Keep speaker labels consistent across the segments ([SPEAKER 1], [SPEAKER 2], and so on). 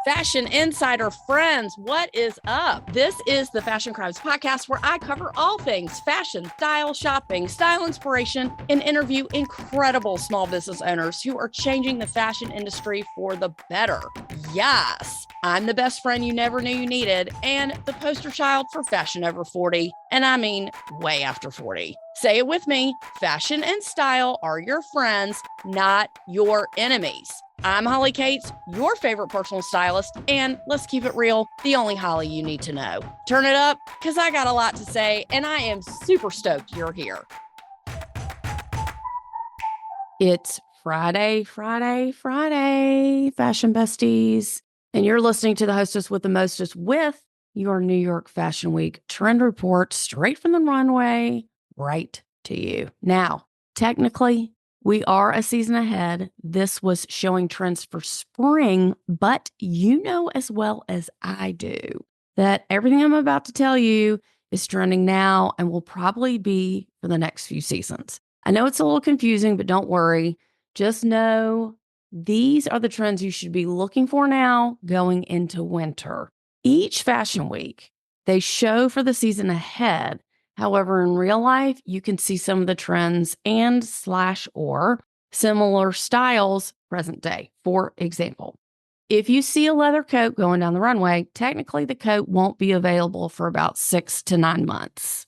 [SPEAKER 1] Fashion Insider friends, what is up? This is the Fashion Crimes podcast where I cover all things fashion, style, shopping, style inspiration, and interview incredible small business owners who are changing the fashion industry for the better. Yes, I'm the best friend you never knew you needed and the poster child for fashion over 40, and I mean way after 40. Say it with me, fashion and style are your friends, not your enemies. I'm Holly Cates, your favorite personal stylist, and let's keep it real, the only Holly you need to know. Turn it up, because I got a lot to say, and I am super stoked you're here. It's Friday, fashion besties, and you're listening to the Hostess with the Mostest with your New York Fashion Week trend report straight from the runway right to you. Now, technically, we are a season ahead. This was showing trends for spring, but you know as well as I do that everything I'm about to tell you is trending now and will probably be for the next few seasons. I know it's a little confusing, but don't worry. Just know these are the trends you should be looking for now going into winter. Each fashion week, they show for the season ahead. However, in real life, you can see some of the trends or similar styles present day. For example, if you see a leather coat going down the runway, technically the coat won't be available for about 6 to 9 months.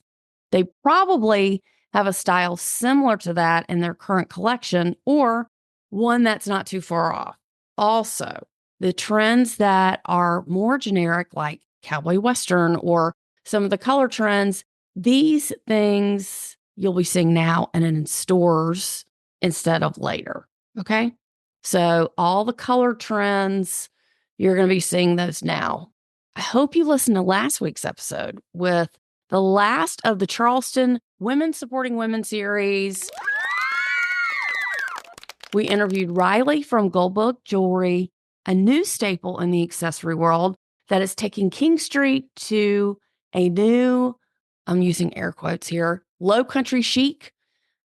[SPEAKER 1] They probably have a style similar to that in their current collection or one that's not too far off. Also, the trends that are more generic, like cowboy western or some of the color trends, these things you'll be seeing now and in stores instead of later, okay? So all the color trends, you're going to be seeing those now. I hope you listened to last week's episode with the last of the Charleston Women Supporting Women series. We interviewed Riley from Goldbug Jewelry, a new staple in the accessory world that is taking King Street to a new, I'm using air quotes here, low country chic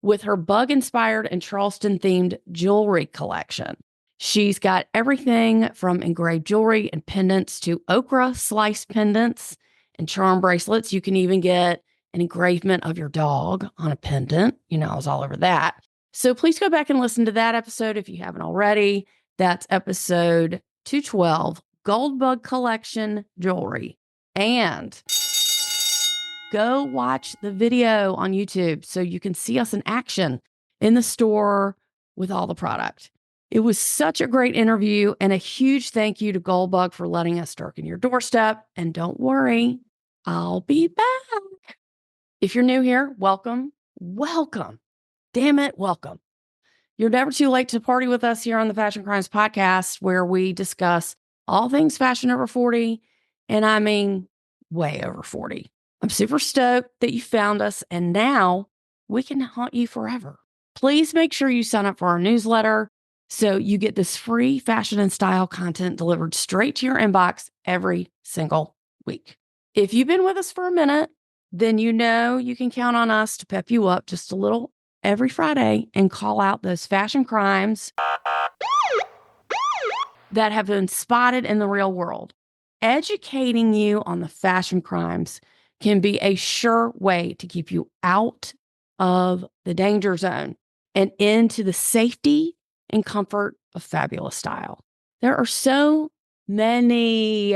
[SPEAKER 1] with her bug-inspired and Charleston-themed jewelry collection. She's got everything from engraved jewelry and pendants to okra slice pendants and charm bracelets. You can even get an engravement of your dog on a pendant. You know, I was all over that. So please go back and listen to that episode if you haven't already. That's episode 212, Goldbug Collection Jewelry. And go watch the video on YouTube so you can see us in action in the store with all the product. It was such a great interview and a huge thank you to Goldbug for letting us darken your doorstep. And don't worry, I'll be back. If you're new here, welcome. Damn it, welcome. You're never too late to party with us here on the Fashion Crimes podcast, where we discuss all things fashion over 40, and I mean way over 40. I'm super stoked that you found us, and now we can haunt you forever. Please make sure you sign up for our newsletter so you get this free fashion and style content delivered straight to your inbox every single week. If you've been with us for a minute, then you know you can count on us to pep you up just a little every Friday and call out those fashion crimes that have been spotted in the real world. Educating you on the fashion crimes can be a sure way to keep you out of the danger zone and into the safety and comfort of fabulous style. There are so many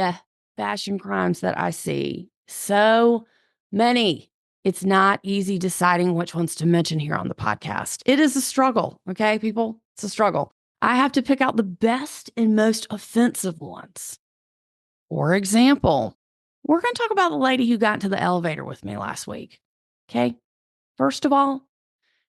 [SPEAKER 1] fashion crimes that I see. So many. It's not easy deciding which ones to mention here on the podcast. It is a struggle, okay, people? It's a struggle. I have to pick out the best and most offensive ones. For example, we're going to talk about the lady who got into the elevator with me last week, okay? First of all,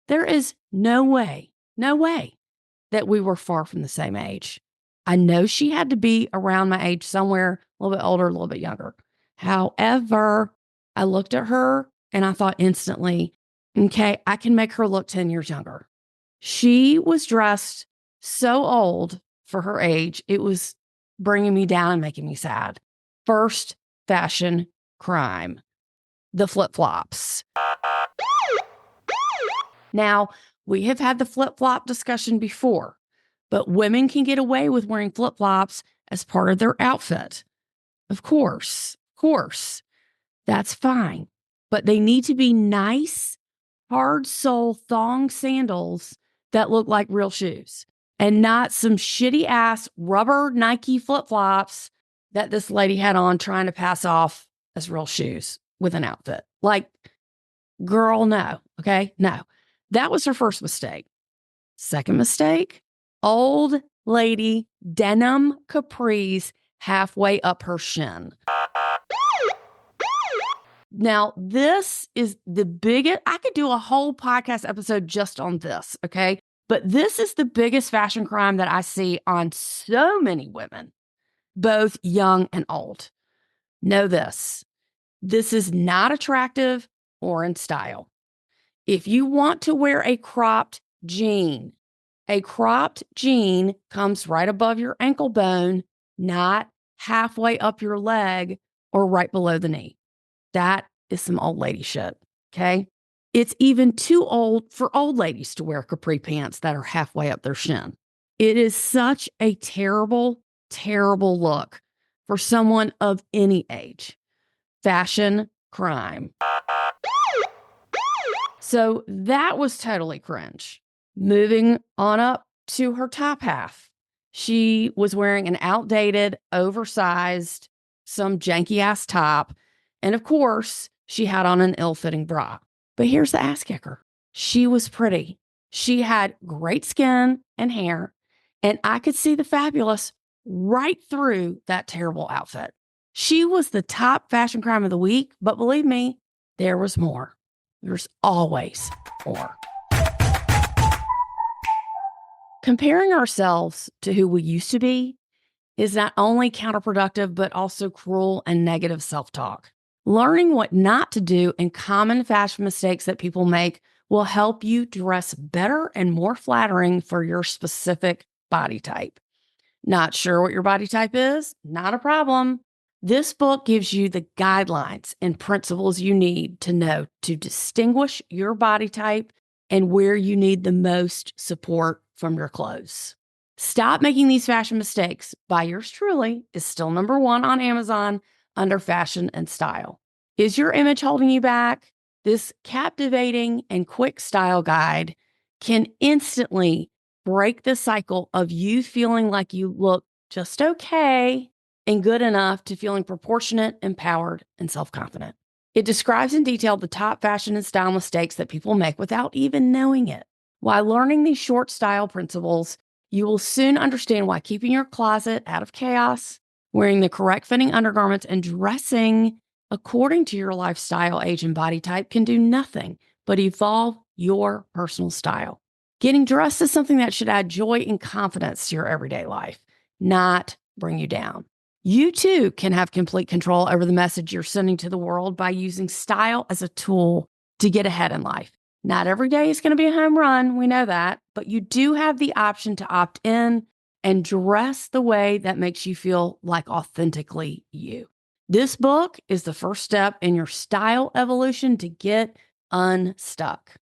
[SPEAKER 1] there is no way that we were far from the same age. I know she had to be around my age somewhere, a little bit older, a little bit younger. However, I looked at her and I thought instantly, okay, I can make her look 10 years younger. She was dressed so old for her age, it was bringing me down and making me sad. First fashion crime, the flip-flops. Now, we have had the flip-flop discussion before, but women can get away with wearing flip-flops as part of their outfit. Of course, that's fine. But they need to be nice, hard sole thong sandals that look like real shoes and not some shitty ass rubber Nike flip flops that this lady had on trying to pass off as real shoes with an outfit. Like, girl, no. Okay. No, that was her first mistake. Second mistake, old lady denim capris halfway up her shin. Now, this is the biggest, I could do a whole podcast episode just on this, okay? But this is the biggest fashion crime that I see on so many women, both young and old. Know this. This is not attractive or in style. If you want to wear a cropped jean comes right above your ankle bone, not halfway up your leg or right below the knee. That is some old lady shit, okay? It's even too old for old ladies to wear capri pants that are halfway up their shin. It is such a terrible, terrible look for someone of any age. Fashion crime. So that was totally cringe. Moving on up to her top half. She was wearing an outdated, oversized, some janky ass top. And of course, she had on an ill-fitting bra. But here's the ass kicker. She was pretty. She had great skin and hair, and I could see the fabulous right through that terrible outfit. She was the top fashion crime of the week, but believe me, there was more. There's always more. Comparing ourselves to who we used to be is not only counterproductive, but also cruel and negative self-talk. Learning what not to do and common fashion mistakes that people make will help you dress better and more flattering for your specific body type. Not sure what your body type is? Not a problem. This book gives you the guidelines and principles you need to know to distinguish your body type and where you need the most support from your clothes. Stop Making These Fashion Mistakes by yours truly is still number 1 on Amazon under fashion and style. Is your image holding you back? This captivating and quick style guide can instantly break the cycle of you feeling like you look just okay and good enough to feeling proportionate, empowered, and self-confident. It describes in detail the top fashion and style mistakes that people make without even knowing it. While learning these short style principles, you will soon understand why keeping your closet out of chaos, wearing the correct fitting undergarments, and dressing according to your lifestyle, age, and body type can do nothing but evolve your personal style. Getting dressed is something that should add joy and confidence to your everyday life, not bring you down. You too can have complete control over the message you're sending to the world by using style as a tool to get ahead in life. Not every day is going to be a home run, we know that, but you do have the option to opt in and dress the way that makes you feel like authentically you. This book is the first step in your style evolution to get unstuck.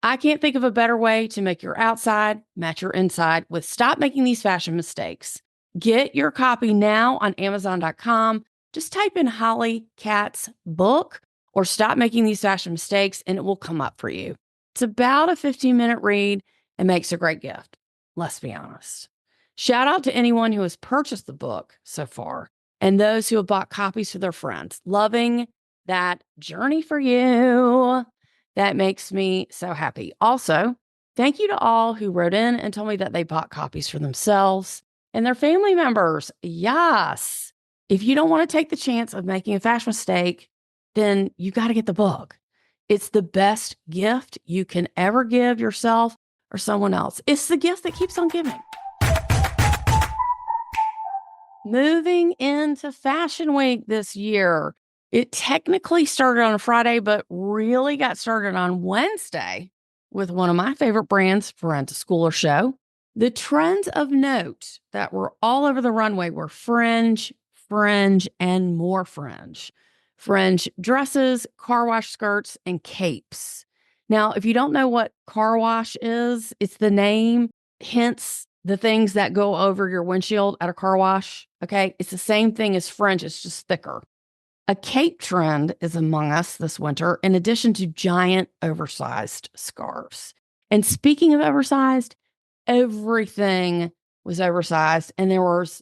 [SPEAKER 1] I can't think of a better way to make your outside match your inside with Stop Making These Fashion Mistakes. Get your copy now on Amazon.com. Just type in Holly Katz book or Stop Making These Fashion Mistakes and it will come up for you. It's about a 15-minute read and makes a great gift. Let's be honest. Shout out to anyone who has purchased the book so far and those who have bought copies for their friends. Loving that journey for you. That makes me so happy. Also, thank you to all who wrote in and told me that they bought copies for themselves and their family members. Yes. If you don't want to take the chance of making a fashion mistake, then you got to get the book. It's the best gift you can ever give yourself or someone else. It's the gift that keeps on giving. Moving into Fashion Week this year. It technically started on a Friday, but really got started on Wednesday with one of my favorite brands, Rent a Schooler Show. The trends of note that were all over the runway were fringe, and more fringe. Fringe dresses, car wash skirts, and capes. Now, if you don't know what car wash is, it's the name, hence the things that go over your windshield at a car wash. Okay. It's the same thing as fringe, it's just thicker. A cape trend is among us this winter, in addition to giant oversized scarves. And speaking of oversized, everything was oversized and there was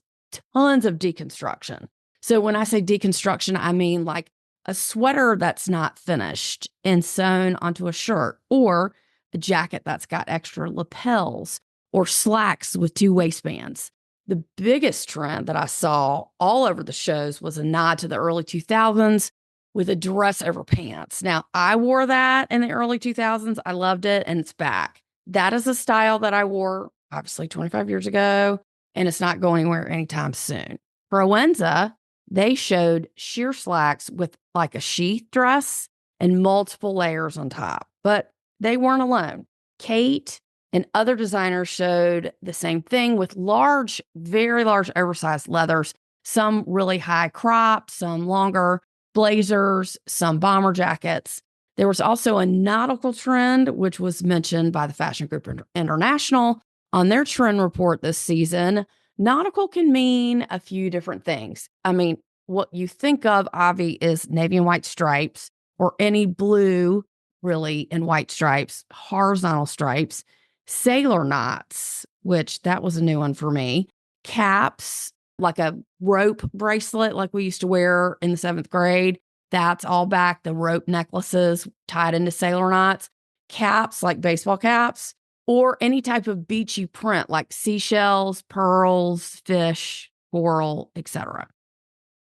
[SPEAKER 1] tons of deconstruction. So when I say deconstruction, I mean like a sweater that's not finished and sewn onto a shirt, or a jacket that's got extra lapels, or slacks with two waistbands. The biggest trend that I saw all over the shows was a nod to the early 2000s with a dress over pants. Now, I wore that in the early 2000s. I loved it, and it's back. That is a style that I wore, obviously, 25 years ago, and it's not going anywhere anytime soon. Proenza, they showed sheer slacks with like a sheath dress and multiple layers on top, but they weren't alone. Kate and other designers showed the same thing with large, very large, oversized leathers, some really high crop, some longer blazers, some bomber jackets. There was also a nautical trend, which was mentioned by the Fashion Group International on their trend report this season. Nautical can mean a few different things. I mean, what you think of, Avi, is navy and white stripes, or any blue, really, and white stripes, horizontal stripes, sailor knots, which that was a new one for me, caps, like a rope bracelet like we used to wear in the 7th grade. That's all back. The rope necklaces tied into sailor knots, caps like baseball caps, or any type of beachy print like seashells, pearls, fish, coral, etc.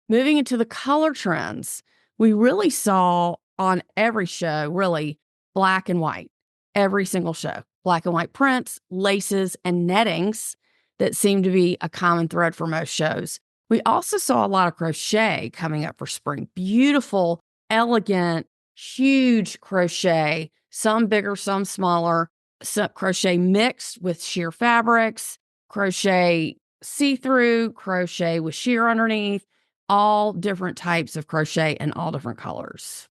[SPEAKER 1] Moving into the color trends, we really saw on every show, really, black and white. Every single show. Black and white prints, laces, and nettings that seem to be a common thread for most shows. We also saw a lot of crochet coming up for spring. Beautiful, elegant, huge crochet, some bigger, some smaller, some crochet mixed with sheer fabrics, crochet see-through, crochet with sheer underneath, all different types of crochet in all different colors.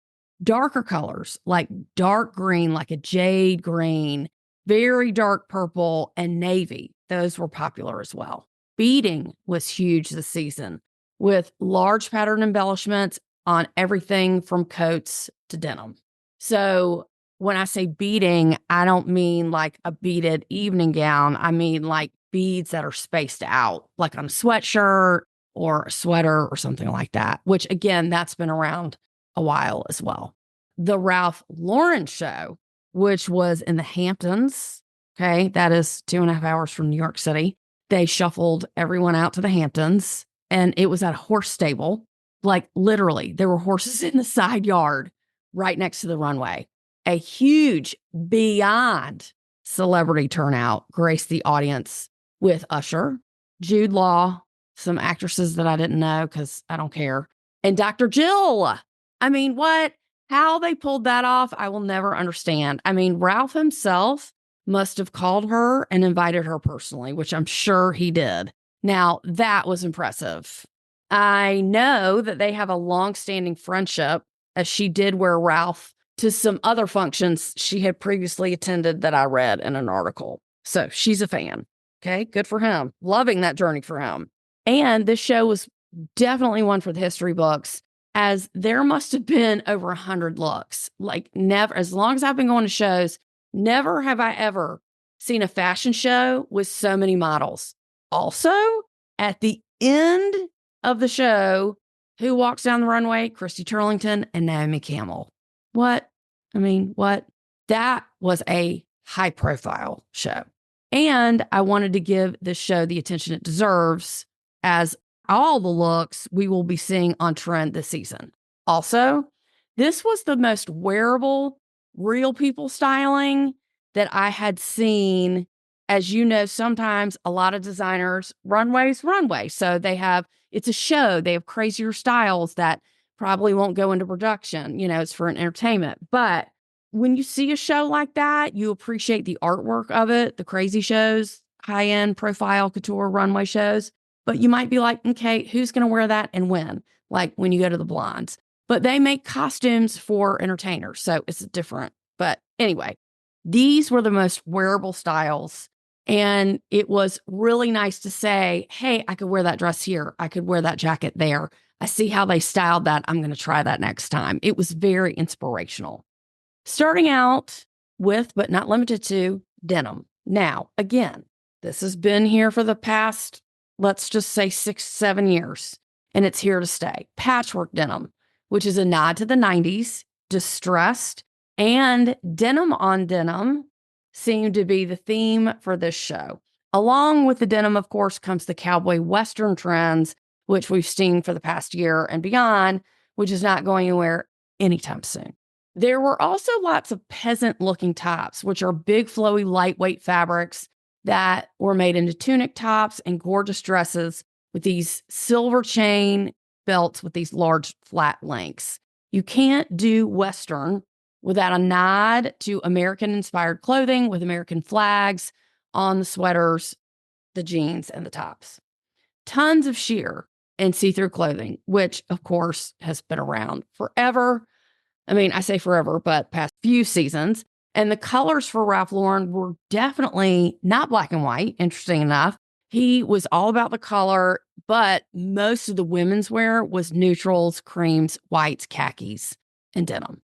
[SPEAKER 1] Darker colors like dark green, like a jade green, very dark purple, and navy. Those were popular as well. Beading was huge this season with large pattern embellishments on everything from coats to denim. So when I say beading, I don't mean like a beaded evening gown. I mean like beads that are spaced out, like on a sweatshirt or a sweater or something like that, which again, that's been around a while as well. The Ralph Lauren show, which was in the Hamptons, okay, that is 2.5 hours from New York City. They shuffled everyone out to the Hamptons, and it was at a horse stable. Like literally, there were horses in the side yard right next to the runway. A huge, beyond celebrity turnout graced the audience with Usher, Jude Law, some actresses that I didn't know because I don't care, and Dr. Jill. I mean, what? How they pulled that off, I will never understand. I mean, Ralph himself must have called her and invited her personally, which I'm sure he did. Now, that was impressive. I know that they have a long-standing friendship, as she did wear Ralph to some other functions she had previously attended that I read in an article. So she's a fan. Okay, good for him. Loving that journey for him. And this show was definitely one for the history books, as there must have been over 100 looks. Like never, as long as I've been going to shows, never have I ever seen a fashion show with so many models. Also, at the end of the show, who walks down the runway? Christy Turlington and Naomi Campbell. What? I mean, what? That was a high profile show. And I wanted to give this show the attention it deserves, as all the looks we will be seeing on trend this season. Also, this was the most wearable, real people styling that I had seen. As you know, sometimes a lot of designers, runway. So it's a show. They have crazier styles that probably won't go into production. You know, it's for an entertainment. But when you see a show like that, you appreciate the artwork of it, the crazy shows, high-end profile couture runway shows. But you might be like, okay, who's going to wear that and when? Like when you go to the Blondes. But they make costumes for entertainers, so it's different. But anyway, these were the most wearable styles And it was really nice to say, hey, I could wear that dress here. I could wear that jacket there. I see how they styled that. I'm going to try that next time. It was very inspirational. Starting out with, but not limited to, denim. Now, again, this has been here for the past, let's just say 6-7 years, and it's here to stay. Patchwork denim, which is a nod to the 90s, distressed, and denim on denim seemed to be the theme for this show. Along with the denim, of course, comes the cowboy Western trends, which we've seen for the past year and beyond, which is not going anywhere anytime soon. There were also lots of peasant-looking tops, which are big, flowy, lightweight fabrics that were made into tunic tops and gorgeous dresses with these silver chain belts with these large flat links. You can't do Western without a nod to American-inspired clothing with American flags on the sweaters, the jeans, and the tops. Tons of sheer and see-through clothing, which, of course, has been around forever. I mean, I say forever, but past few seasons. And the colors for Ralph Lauren were definitely not black and white, interesting enough. He was all about the color, but most of the women's wear was neutrals, creams, whites, khakis, and denim.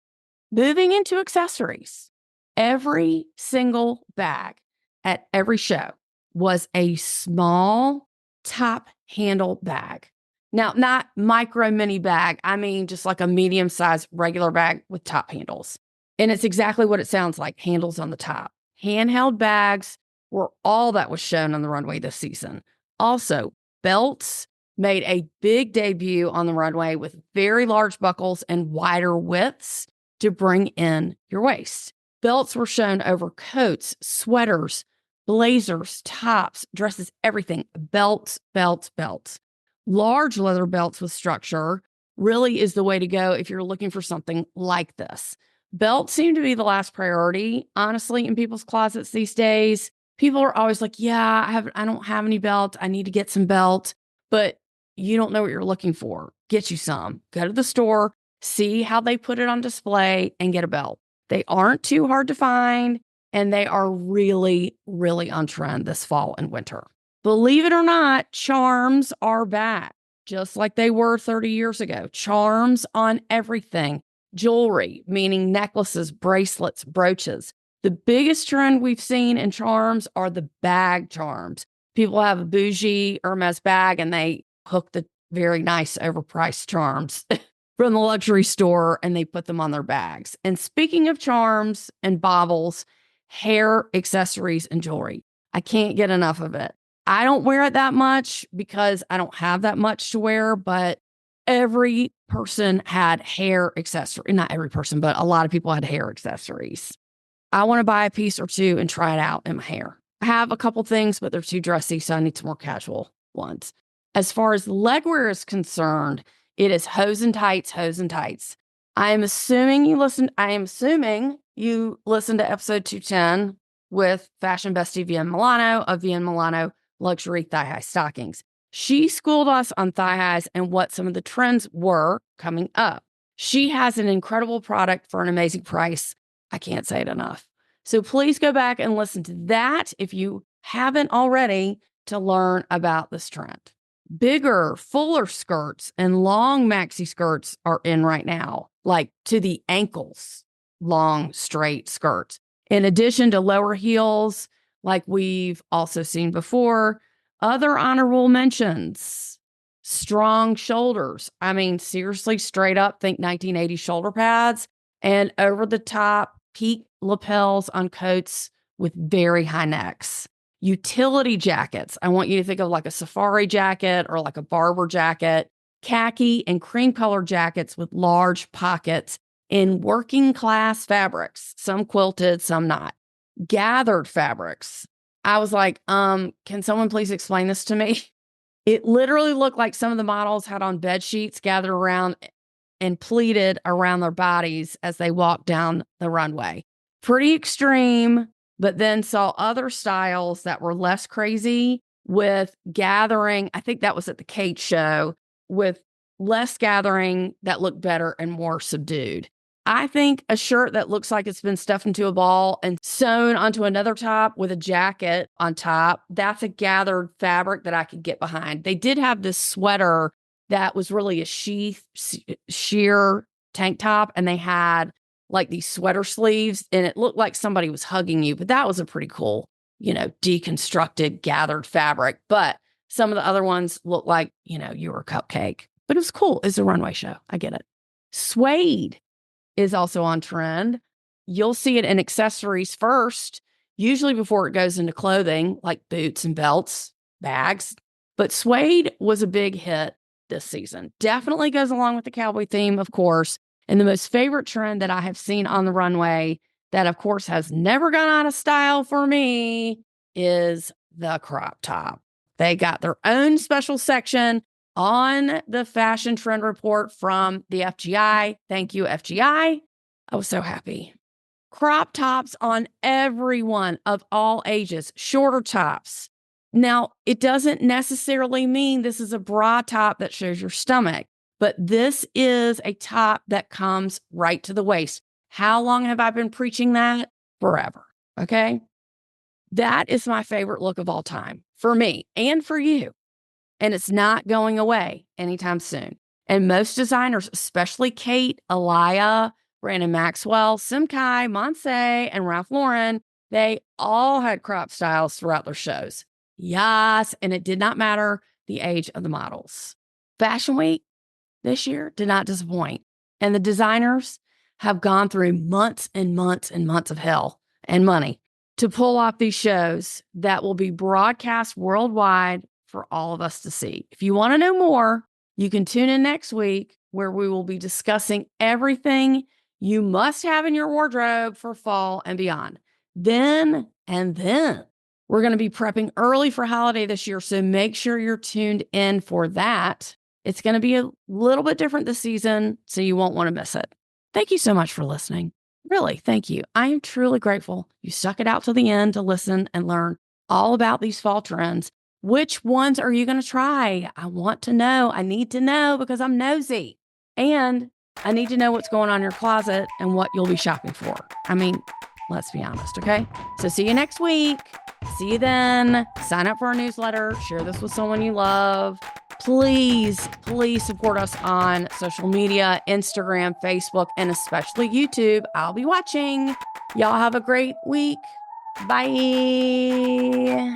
[SPEAKER 1] Moving into accessories, every single bag at every show was a small top handle bag. Now, not micro mini bag. I mean, just like a medium sized regular bag with top handles. And it's exactly what it sounds like, handles on the top. Handheld bags were all that was shown on the runway this season. Also, belts made a big debut on the runway with very large buckles and wider widths to bring in your waist. Belts were shown over coats, sweaters, blazers, tops, dresses, everything. Belts, belts, belts. Large leather belts with structure really is the way to go if you're looking for something like this. Belts seem to be the last priority, honestly, in people's closets these days. People are always like, yeah, I don't have any belt. I need to get some belt, but you don't know what you're looking for. Get you some. Go to the store, see how they put it on display, and get a belt. They aren't too hard to find, and they are really, really on trend this fall and winter. Believe it or not, charms are back, just like they were 30 years ago. Charms on everything. Jewelry, meaning necklaces, bracelets, brooches. The biggest trend we've seen in charms are the bag charms. People have a bougie Hermes bag and they hook the very nice overpriced charms from the luxury store and they put them on their bags. And speaking of charms and baubles, hair, accessories, and jewelry, I can't get enough of it. I don't wear it that much because I don't have that much to wear, but every person had hair accessories. Not every person, but a lot of people had hair accessories. I want to buy a piece or two and try it out in my hair. I have a couple things, but they're too dressy, so I need some more casual ones. As far as legwear is concerned, it is hose and tights, hose and tights. I am assuming you listened to episode 210 with fashion bestie Vian Milano of Vian Milano Luxury Thigh-High Stockings. She schooled us on thigh highs and what some of the trends were coming up. She has an incredible product for an amazing price. I can't say it enough. So please go back and listen to that if you haven't already to learn about this trend. Bigger, fuller skirts and long maxi skirts are in right now, like to the ankles, long, straight skirts. In addition to lower heels, like we've also seen before, other honorable mentions, strong shoulders. I mean, seriously, straight up, think 1980 shoulder pads and over the top peak lapels on coats with very high necks. Utility jackets. I want you to think of like a safari jacket or like a barber jacket, khaki and cream colored jackets with large pockets in working class fabrics, some quilted, some not. Gathered fabrics. I was like, can someone please explain this to me? It literally looked like some of the models had on bed sheets gathered around and pleated around their bodies as they walked down the runway. Pretty extreme, but then saw other styles that were less crazy with gathering. I think that was at the Kate show with less gathering that looked better and more subdued. I think a shirt that looks like it's been stuffed into a ball and sewn onto another top with a jacket on top, that's a gathered fabric that I could get behind. They did have this sweater that was really a sheer tank top, and they had like these sweater sleeves, and it looked like somebody was hugging you, but that was a pretty cool, deconstructed, gathered fabric. But some of the other ones look like, you were a cupcake, but it was cool. It's a runway show. I get it. Suede is also on trend. You'll see it in accessories first, usually before it goes into clothing, like boots and belts, bags. But suede was a big hit this season. Definitely goes along with the cowboy theme, of course. And the most favorite trend that I have seen on the runway that, of course, has never gone out of style for me is the crop top. They got their own special section on the fashion trend report from the FGI. Thank you, FGI. I was so happy. Crop tops on everyone of all ages, shorter tops. Now, it doesn't necessarily mean this is a bra top that shows your stomach, but this is a top that comes right to the waist. How long have I been preaching that? Forever. Okay. That is my favorite look of all time for me and for you. And it's not going away anytime soon. And most designers, especially Kate, Alaya, Brandon Maxwell, Simkai, Monse, and Ralph Lauren, they all had crop styles throughout their shows. Yes, and it did not matter the age of the models. Fashion Week this year did not disappoint. And the designers have gone through months and months and months of hell and money to pull off these shows that will be broadcast worldwide for all of us to see. If you want to know more, you can tune in next week where we will be discussing everything you must have in your wardrobe for fall and beyond. Then we're going to be prepping early for holiday this year, so make sure you're tuned in for that. It's going to be a little bit different this season, so you won't want to miss it. Thank you so much for listening. Really, thank you. I am truly grateful you stuck it out to the end to listen and learn all about these fall trends. Which ones are you going to try? I want to know. I need to know because I'm nosy. And I need to know what's going on in your closet and what you'll be shopping for. I mean, let's be honest, okay? So see you next week. See you then. Sign up for our newsletter. Share this with someone you love. Please support us on social media, Instagram, Facebook, and especially YouTube. I'll be watching. Y'all have a great week. Bye.